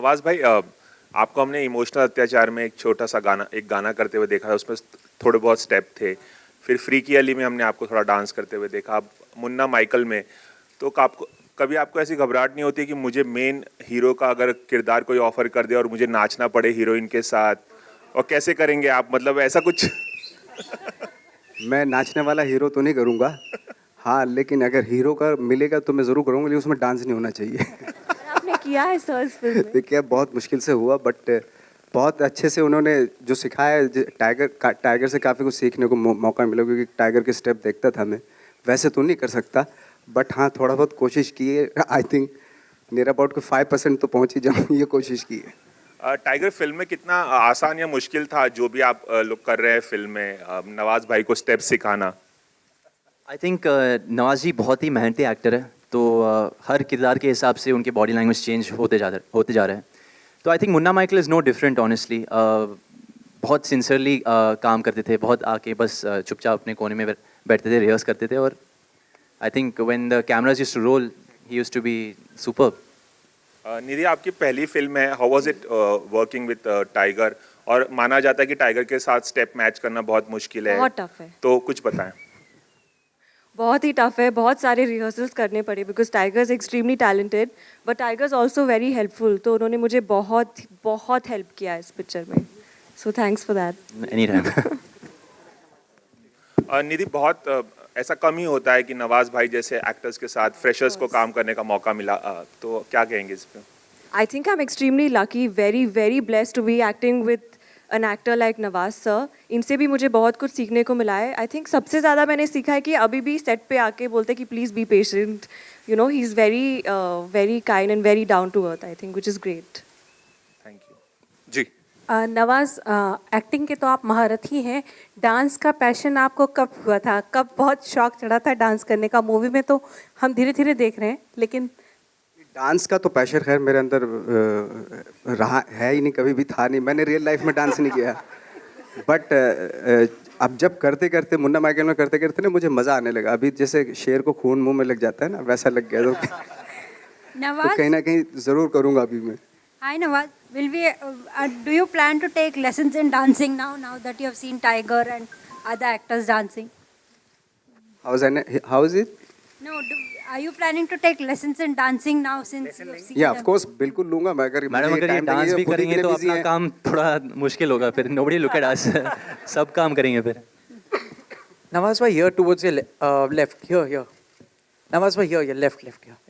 नवाज भाई आपको हमने इमोशनल अत्याचार में एक गाना करते हुए देखा था, उसमें थोड़े बहुत स्टेप थे। फिर फ्री की अली में हमने आपको थोड़ा डांस करते हुए देखा। अब मुन्ना माइकल में तो कभी आपको ऐसी घबराहट नहीं होती कि मुझे मेन हीरो का अगर किरदार कोई ऑफर कर दे और मुझे नाचना पड़े हीरोइन के साथ, और कैसे करेंगे आप, मतलब ऐसा कुछ? मैं नाचने वाला हीरो तो नहीं करूँगा, हाँ, लेकिन अगर हीरो का मिलेगा तो मैं ज़रूर करूँगा, लेकिन उसमें डांस नहीं होना चाहिए। आपने किया है सर इस फिल्म में? देखिए बहुत मुश्किल से हुआ, बट बहुत अच्छे से उन्होंने जो सिखाया है। टाइगर से काफ़ी कुछ सीखने को मौका मिला, क्योंकि टाइगर के स्टेप देखता था मैं। वैसे तो नहीं कर सकता, बट हाँ थोड़ा बहुत कोशिश की है। आई थिंक नियर अबाउट को 5% तो पहुँच ही जाऊँ, ये कोशिश की है। टाइगर फिल्म में कितना आसान या मुश्किल था जो भी आप लोग कर रहे हैं फिल्म में, नवाज भाई को स्टेप सिखाना? आई थिंक नवाज जी बहुत ही मेहनती एक्टर है, तो हर किरदार के हिसाब से उनके बॉडी लैंग्वेज चेंज होते जा रहे हैं। तो I think Munna Michael is no different honestly. बहुत सिंसियरली काम करते थे, बहुत आके बस चुपचाप अपने कोने में बैठते थे, रिहर्स करते थे, और I think when the cameras used to roll he used to be superb. Nidhi, आपकी पहली फिल्म है, how was it working with Tiger? और माना जाता है कि टाइगर के साथ स्टेप मैच करना बहुत मुश्किल है, बहुत टफ है। तो कुछ बताएं। बहुत ही टफ है, बहुत सारे रिहर्सल्स करने पड़े because tiger is extremely talented, but tiger is also very helpful. तो उन्होंने मुझे बहुत बहुत हेल्प किया इस पिक्चर में, so thanks for that. Any time. Nidhi, बहुत ऐसा कम ही होता है कि नवाज भाई जैसे एक्टर्स के साथ फ्रेशर्स को काम करने का मौका मिला, तो क्या कहेंगे इस पे? I think I am extremely lucky, very very blessed to be acting with an actor like Nawaz sir. इनसे भी मुझे बहुत कुछ सीखने को मिला है। आई थिंक सबसे ज़्यादा मैंने सीखा है कि अभी भी सेट पे आके बोलते हैं कि please be patient, you know, he is very very kind and very down to earth, I think, which is great. Thank you ji. Nawaz, acting के तो आप महारथ ही हैं। डांस का पैशन आपको कब हुआ था, कब बहुत शौक चढ़ा था डांस करने का? मूवी में तो हम धीरे धीरे देख रहे हैं, लेकिन डांस का तो पैशन खैर मेरे अंदर रहा है ही नहीं, कभी भी था नहीं। मैंने रियल लाइफ में डांस नहीं किया, बट अब जब करते करते मुन्ना माइकल में करते करते ना मुझे मज़ा आने लगा। अभी जैसे शेर को खून मुंह में लग जाता है ना, वैसा लग गया। तो Nawaz, कहीं ना कहीं ज़रूर करूँगा अभी मैं। hi Nawaz. Will we? Do you plan to take lessons in dancing now? Now that you have seen Tiger and other actors dancing. How is it? No. Are you planning to take lessons in dancing now since you have seen या them? Of course बिल्कुल लूँगा मैं। अगर madam मुझे अगर ये time dance लगेगा, भी खुद ही करेंगे इतने तो busy अपना हैं। काम थोड़ा मुश्किल होगा, फिर नोबडी लुक एट अस। सब काम करेंगे फिर। Nawaz bhai, here towards your left, here. Nawaz bhai, here, left, here. Yeah.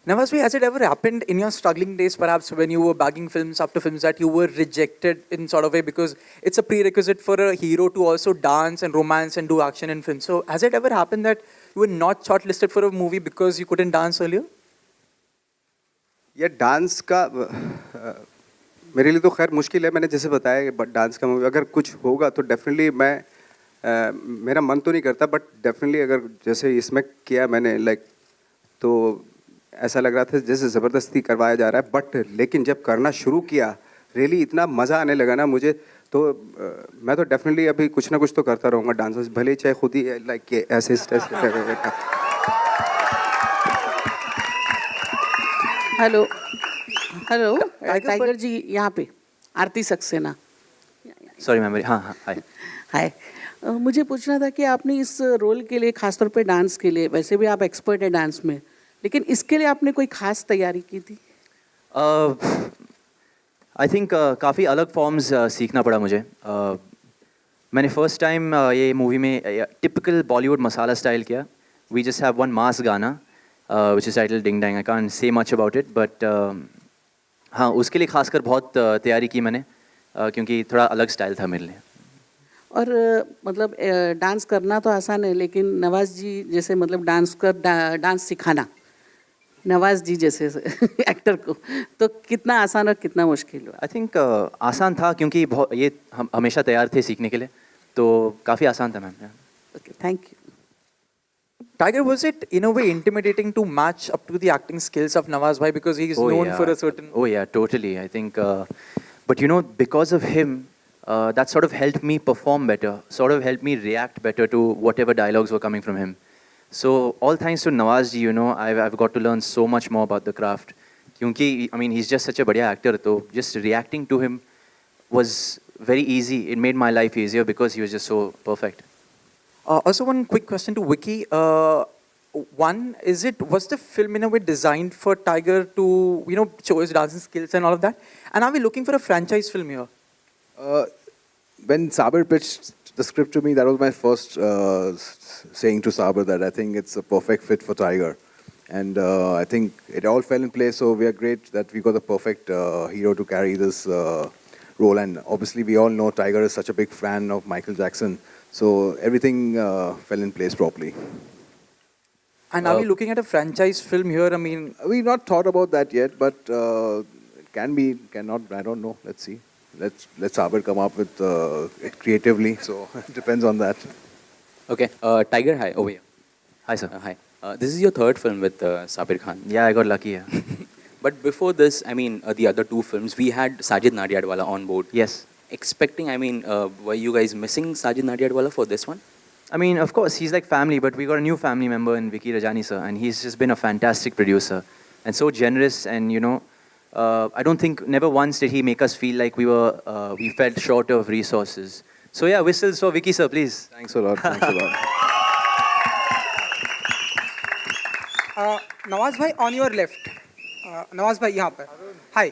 Nawaz bhai, has it ever happened in your struggling days, perhaps when you were bagging films after films, that you were rejected in sort of way, because it's a prerequisite for a hero to also dance and romance and do action in films? So has it ever happened that you were not shortlisted for a movie because you couldn't dance earlier? ये dance का मेरे लिए तो खैर मुश्किल है। मैंने जैसे बताया, बट डांस का मूवी अगर कुछ होगा तो डेफिनेटली मैं मेरा मन तो नहीं करता, बट डेफिनेटली अगर जैसे इसमें किया मैंने लाइक, तो ऐसा लग रहा था जैसे ज़बरदस्ती करवाया जा रहा है। बट लेकिन जब करना शुरू किया, रियली इतना मज़ा आने लगा ना मुझे, तो मैं तो डेफिनेटली अभी कुछ ना कुछ तो करता रहूँगा डांस, भले ही चाहे खुद ही लाइक ऐसे स्टेज। हेलो हेलो, टाइगर जी यहाँ पे, आरती सक्सेना। सॉरी मैम, हाँ हाय। हाय, मुझे पूछना था कि आपने इस रोल के लिए, खासतौर पे डांस के लिए, वैसे भी आप एक्सपर्ट हैं डांस में, लेकिन इसके लिए आपने कोई खास तैयारी की थी? आई थिंक काफ़ी अलग फॉर्म्स सीखना पड़ा मुझे। मैंने फर्स्ट टाइम ये मूवी में टिपिकल बॉलीवुड मसाला स्टाइल किया। We just have one mass गाना which is title ding dang. I can't say much about it, but हाँ, उसके लिए खासकर बहुत तैयारी की मैंने, क्योंकि थोड़ा अलग स्टाइल था मेरे लिए। और मतलब डांस करना तो आसान है, लेकिन नवाज जी जैसे मतलब डांस सिखाना नवाज जी जैसे एक्टर को, तो कितना आसान और कितना मुश्किल हुआ? आई थिंक आसान था, क्योंकि ये हम हमेशा तैयार थे सीखने के लिए, तो काफ़ी आसान था ma'am. Okay, thank you. Tiger, was it in a way intimidating to match up to the acting skills of Nawaz bhai, because he is known for a certain... Oh yeah, totally. I think, but you know, because of him, that sort of helped me perform better, sort of helped me react better to whatever dialogues were coming from him. So all thanks to Nawaz ji, you know, I've got to learn so much more about the craft. क्योंकि I mean he is just such a बढ़िया actor, तो just reacting to him was very easy. It made my life easier because he was just so perfect. Also, one quick question to Vicky. Was the film in a way designed for Tiger to, show his dancing skills and all of that? And are we looking for a franchise film here? When Saber pitched the script to me, that was my first saying to Saber that I think it's a perfect fit for Tiger. And I think it all fell in place, so we are great that we got the perfect hero to carry this role. And obviously, we all know Tiger is such a big fan of Michael Jackson, so everything fell in place properly. And are we looking at a franchise film here? I mean, We've not thought about that yet, but it can be, cannot, I don't know. Let's see. Let Saber come up with it creatively, so it depends on that. Okay, Tiger, hi, over here. Hi sir. Hi. This is your third film with Sabir Khan. Yeah, I got lucky. Yeah. But before this, I mean, the other two films, we had Sajid Nadiadwala on board. Yes. Expecting, I mean, were you guys missing Sajid Nadiadwala for this one? I mean, of course, he's like family, but we got a new family member in Vicky Rajani, sir, and he's just been a fantastic producer and so generous. And I don't think never once did he make us feel like we felt short of resources. So yeah, whistles for Vicky, sir, please. Thanks a lot. Thanks a lot. Nawaz भाई on your left. Nawaz भाई यहाँ पर. हाय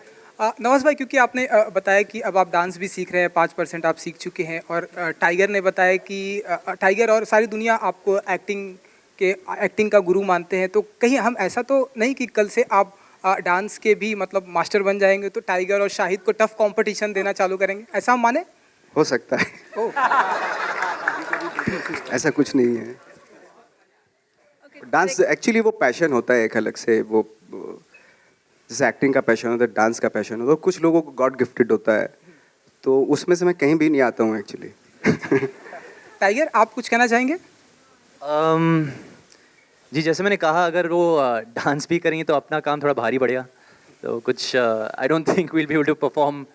नवाज भाई, क्योंकि आपने बताया कि अब आप डांस भी सीख रहे हैं, 5% आप सीख चुके हैं, और टाइगर ने बताया कि टाइगर और सारी दुनिया आपको एक्टिंग का गुरु मानते हैं, तो कहीं हम ऐसा तो नहीं कि कल से आप डांस के भी मतलब मास्टर बन जाएंगे तो टाइगर और शाहिद को टफ कंपटीशन देना चालू करेंगे, ऐसा हम माने? हो सकता है. ऐसा कुछ नहीं है. डांस एक्चुअली वो पैशन होता है एक अलग से. वो जैसे एक्टिंग का पैशन होता है, डांस का पैशन होता है, कुछ लोगों को गॉड गिफ्टेड होता है, तो उसमें से मैं कहीं भी नहीं आता हूँ एक्चुअली. टाइगर, आप कुछ कहना चाहेंगे? जी, जैसे मैंने कहा, अगर वो डांस भी करेंगे तो अपना काम थोड़ा भारी पड़ेगा, तो कुछ I don't think we'll be able to perform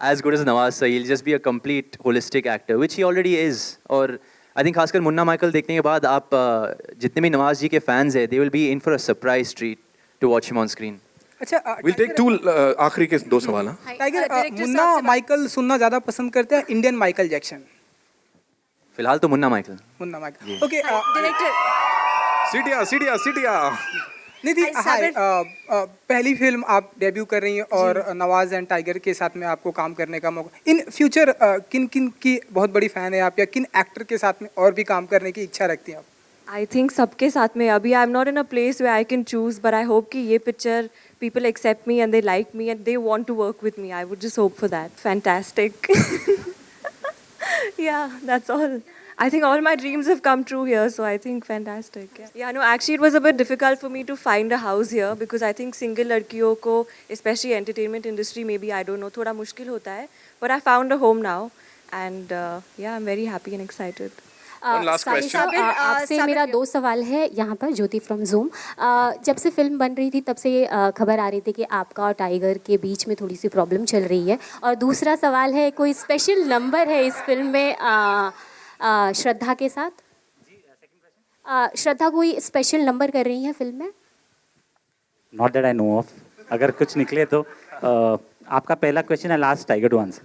as good as Nawaz sir. He'll just be a complete holistic actor, which he already is. और I think खासकर मुन्ना माइकल देखने के बाद आप जितने भी नवाज जी के फैंस हैं, they will be in for a surprise treat to watch him on screen. अच्छा, We'll take two आखिरी के दो सवाल. टाइगर, मुन्ना माइकल सुनना ज़्यादा पसंद करते हैं इंडियन माइकल जैक्सन? फिलहाल तो मुन्ना माइकल. ओके. सीटिया. निधि, हाय. पहली फिल्म आप डेब्यू कर रही हैं और नवाज एंड टाइगर के साथ में आपको काम करने का मौका. इन फ्यूचर किन किन की बहुत बड़ी फ़ैन है आप, या किन एक्टर के साथ में और भी काम करने की इच्छा रखती हैं आप? आई थिंक सबके साथ में. अभी I am not in a place way I can choose, but I hope कि ये picture people accept me and they like me and they want to work with me. I would just hope for that. Fantastic. Yeah, that's all. I think all my dreams have come true here, so I think fantastic. Yeah, no, actually it was a bit difficult for me to find a house here because I think single ladkiyon ko, especially entertainment industry, maybe I don't know, thoda mushkil hota hai. But I found a home now, and yeah, I'm very happy and excited. One last question. आपसे मेरा 2 सवाल है यहाँ पर. ज्योति from zoom. जब से film बन रही थी तब से खबर आ रही थी कि आपका और टाइगर के बीच में थोड़ी सी प्रॉब्लम चल रही है. और दूसरा सवाल है, कोई स्पेशल नंबर है इस फिल्म में श्रद्धा के साथ? श्रद्धा कोई स्पेशल नंबर कर रही है फिल्म में? Not that I know of. अगर कुछ निकले तो आपका पहला क्वेश्चन है, last Tiger to answer.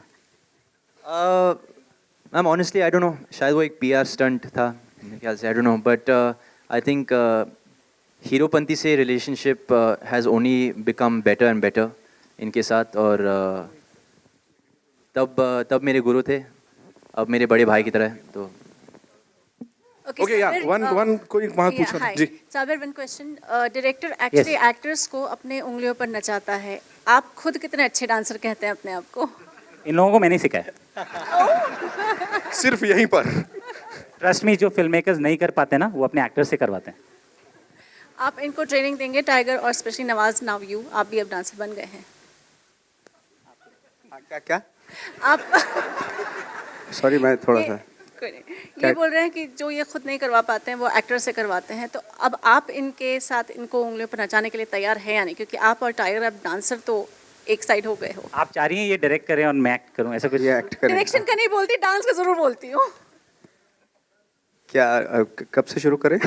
Ma'am honestly I don't know, शायद वो एक PR स्टंट था मेरे ख्याल से, I don't know, but I think Heropanti से relationship has only become better and better इनके साथ. और तब मेरे गुरु थे, अब मेरे बड़े भाई की तरह है. तो Okay, yeah, one कोई वहाँ पूछना जी. Sabir, one question. Director actually actors को अपने उंगलियों पर नचाता है. आप खुद कितने अच्छे डांसर कहते हैं अपने आप को? इन लोगों को मैंने सिखाया. सिर्फ यहीं पर. ट्रस्ट मी, जो फिल्म मेकर्स नहीं कर पाते ना, वो अपने एक्टर से करवाते हैं. आप इनको ट्रेनिंग देंगे, टाइगर और स्पेशली नवाज, नाउ यू, आप भी अब डांसर बन गए हैं. क्या आप सॉरी, मैं थोड़ा सा ये बोल रहे हैं कि जो ये खुद नहीं करवा पाते हैं वो एक्टर से करवाते हैं, तो अब आप इनके साथ इनको उंगलियों पर नचाने के लिए तैयार हैं या नहीं? क्योंकि आप और टाइगर अब डांसर तो एक साइड हो गए हो. आप चाह रही हैं ये डायरेक्ट करें और मैं एक्ट करूं, ऐसा कुछ? एक्ट करें. डायरेक्शन का नहीं बोलती, डांस का जरूर बोलती हूँ. क्या कब से शुरू करें?